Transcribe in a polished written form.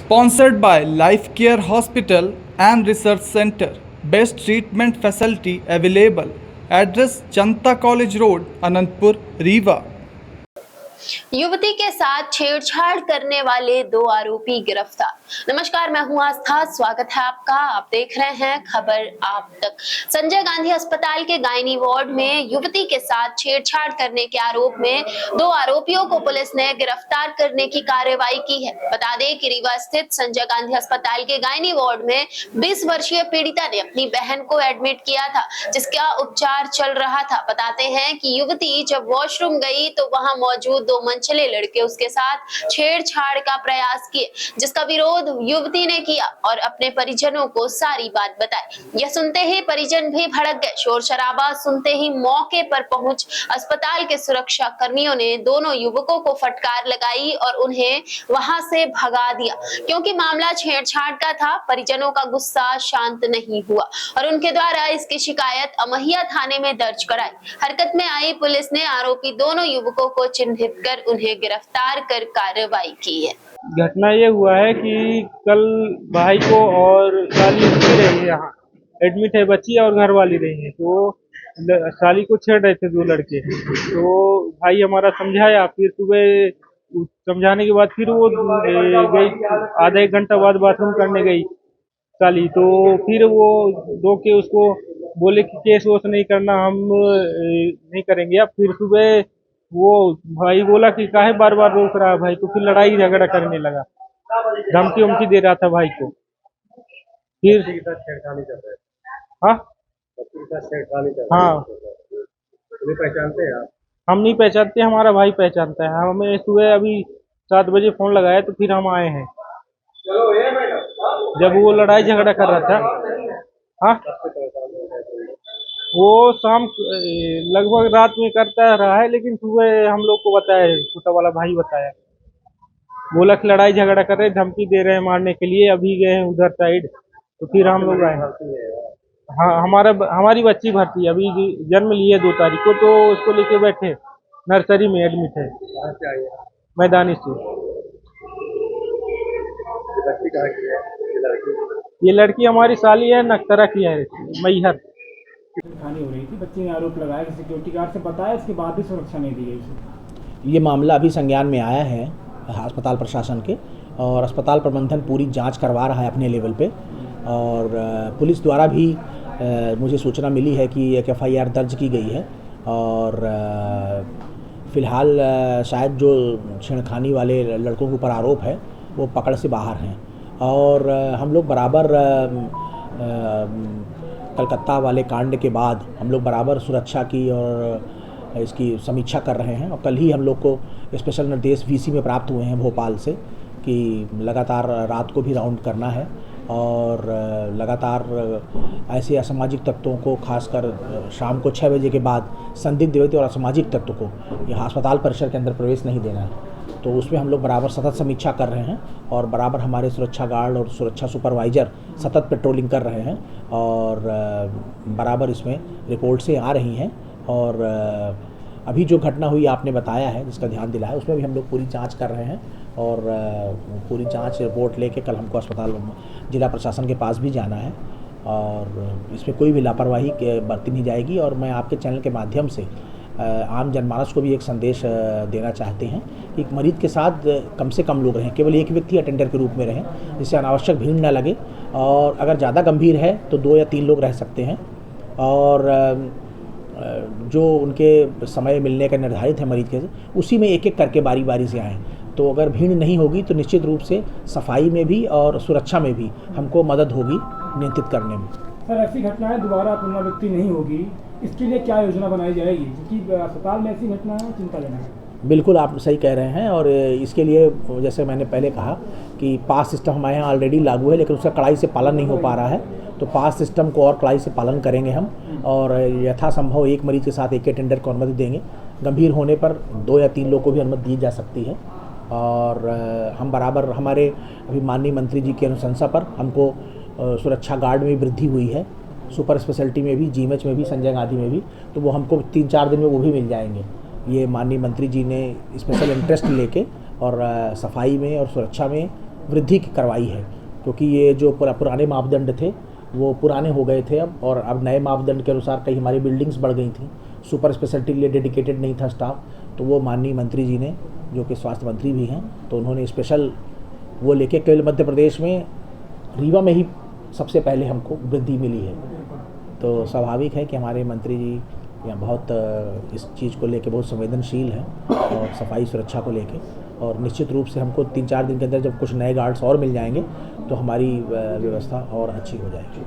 Sponsored by Life Care Hospital and Research Center. Best treatment facility available. Address Janta College Road, Anantpur, Rewa. युवती के साथ छेड़छाड़ करने वाले 2 आरोपी गिरफ्तार। नमस्कार, मैं हूं आस्था, स्वागत है आपका। आप देख रहे हैं खबर आप तक। संजय गांधी अस्पताल के गायनी वार्ड में युवती के साथ छेड़छाड़ करने के आरोप में 2 आरोपियों को पुलिस ने गिरफ्तार करने की कार्रवाई की है। बता दें कि रीवा स्थित संजय गांधी अस्पताल के गायनी वार्ड में 20 वर्षीय पीड़िता ने अपनी बहन को एडमिट किया था, जिसका उपचार चल रहा था। बताते हैं कि युवती जब वॉशरूम गई तो वहां मौजूद 2 मनचले लड़के उसके साथ छेड़छाड़ का प्रयास किए, जिसका विरोध युवती ने किया और अपने परिजनों को सारी बात बताई। यह सुनते ही परिजन भी भड़क गए। शोर शराबा सुनते ही मौके पर पहुंच अस्पताल के सुरक्षा कर्मियों ने दोनों युवकों को फटकार लगाई और उन्हें वहां से भगा दिया। क्योंकि मामला छेड़छाड़ का था, परिजनों का गुस्सा शांत नहीं हुआ और उनके द्वारा इसकी शिकायत अमहिया थाने में दर्ज कराई। हरकत में आई पुलिस ने आरोपी दोनों युवकों को चिन्हित कर उन्हें गिरफ्तार कर कार्रवाई की है। घटना ये हुआ है कि कल भाई को और साली भी रही है, यहाँ एडमिट है बच्ची और घर वाली रही है, तो साली को छेड़ रहे थे 2 लड़के। तो भाई हमारा समझाया, फिर सुबह समझाने के बाद फिर वो गई, आधा 1 घंटा बाद बाथरूम करने गई साली। तो फिर वो दो के उसको बोले कि केस वोस नहीं करना, हम नहीं करेंगे। अब फिर सुबह वो भाई बोला कि काहे बार बार रोक रहा है भाई, तो फिर लड़ाई झगड़ा करने लगा, धमकी उमकी दे रहा था भाई को। फिर छेड़खानी कर रहे हाँ हाँ पहचानते हैं आप? हम नहीं पहचानते, हमारा भाई पहचानता है हमें। सुबह अभी 7 बजे फोन लगाया तो फिर हम आए हैं, जब वो लड़ाई झगड़ा कर रहा था। हाँ, वो शाम लगभग रात में करता रहा है, लेकिन सुबह हम लोग को बताया, छोटा वाला भाई बताया, बोला कि लड़ाई झगड़ा कर रहे, धमकी दे रहे हैं मारने के लिए, अभी गए हैं उधर साइड। तो फिर हम लोग आए। हाँ, हमारी बच्ची भर्ती अभी जन्म लिए 2 तारीख को, तो उसको लेके बैठे, नर्सरी में एडमिट है, मैदानी से। ये लड़की हमारी साली है, नक्तरा की है, मैहर। खानी हो रही थी, बच्चे ने आरोप लगाया कि सिक्योरिटी गार्ड से बताया, इसके बाद भी सुरक्षा नहीं दी गई। ये मामला अभी संज्ञान में आया है अस्पताल प्रशासन के, और अस्पताल प्रबंधन पूरी जांच करवा रहा है अपने लेवल पे। और पुलिस द्वारा भी मुझे सूचना मिली है कि एक FIR दर्ज की गई है, और फ़िलहाल शायद जो छेड़खानी वाले लड़कों के ऊपर आरोप है वो पकड़ से बाहर हैं। और हम लोग बराबर कलकत्ता वाले कांड के बाद हम लोग बराबर सुरक्षा की और इसकी समीक्षा कर रहे हैं। और कल ही हम लोग को स्पेशल निर्देश VC में प्राप्त हुए हैं भोपाल से कि लगातार रात को भी राउंड करना है, और लगातार ऐसे असामाजिक तत्वों को, खासकर शाम को 6 बजे के बाद संदिग्ध व्यक्ति और असामाजिक तत्व को यहाँ अस्पताल परिसर के अंदर प्रवेश नहीं देना है। तो उसमें हम लोग बराबर सतत समीक्षा कर रहे हैं, और बराबर हमारे सुरक्षा गार्ड और सुरक्षा सुपरवाइज़र सतत पेट्रोलिंग कर रहे हैं, और बराबर इसमें रिपोर्ट से आ रही हैं। और अभी जो घटना हुई आपने बताया है, जिसका ध्यान दिलाया, उसमें भी हम लोग पूरी जांच कर रहे हैं, और पूरी जांच रिपोर्ट लेके कल हमको अस्पताल जिला प्रशासन के पास भी जाना है, और इसमें कोई भी लापरवाही बरती नहीं जाएगी। और मैं आपके चैनल के माध्यम से आम जनमानस को भी एक संदेश देना चाहते हैं कि मरीज के साथ कम से कम लोग रहें, केवल एक व्यक्ति अटेंडर के रूप में रहें, जिससे अनावश्यक भीड़ न लगे। और अगर ज़्यादा गंभीर है तो 2 या 3 लोग रह सकते हैं, और जो उनके समय मिलने का निर्धारित है मरीज के, उसी में एक एक करके बारी बारी से आएँ। तो अगर भीड़ नहीं होगी तो निश्चित रूप से सफाई में भी और सुरक्षा में भी हमको मदद होगी नियंत्रित करने में। सर, ऐसी घटनाएं दोबारा पुनरावृत्ति नहीं होगी, इसके लिए क्या योजना बनाई जाएगी? क्योंकि अस्पताल में ऐसी घटनाएं चिंताजनक है। बिल्कुल, आप सही कह रहे हैं। और इसके लिए जैसे मैंने पहले कहा कि पास सिस्टम हमारे यहाँ ऑलरेडी लागू है, लेकिन उसका कड़ाई से पालन नहीं हो पा रहा है। तो पास सिस्टम को और कड़ाई से पालन करेंगे हम, और यथासंभव एक मरीज के साथ एक अटेंडर को अनुमति देंगे। गंभीर होने पर 2 या 3 लोग को भी अनुमति दी जा सकती है। और हम बराबर, हमारे अभी माननीय मंत्री जी की अनुशंसा पर हमको सुरक्षा गार्ड में वृद्धि हुई है, सुपर स्पेशलिटी में भी, GMH में भी, संजय गांधी में भी। तो वो हमको 3-4 दिन में वो भी मिल जाएंगे। ये माननीय मंत्री जी ने स्पेशल इंटरेस्ट लेके और सफाई में और सुरक्षा में वृद्धि करवाई है, क्योंकि ये जो पुराने मापदंड थे वो पुराने हो गए थे अब, और अब नए मापदंड के अनुसार कई हमारी बिल्डिंग्स बढ़ गई थी, सुपर स्पेशलिटी के लिए डेडिकेटेड नहीं था स्टाफ, तो वो माननीय मंत्री जी ने, जो कि स्वास्थ्य मंत्री भी हैं, तो उन्होंने स्पेशल वो लेके केवल मध्य प्रदेश में रीवा में ही सबसे पहले हमको वृद्धि मिली है। तो स्वाभाविक है कि हमारे मंत्री जी यहाँ बहुत इस चीज़ को लेके बहुत संवेदनशील हैं, और सफाई सुरक्षा को लेके, और निश्चित रूप से हमको 3-4 दिन के अंदर जब कुछ नए गार्ड्स और मिल जाएंगे तो हमारी व्यवस्था और अच्छी हो जाएगी।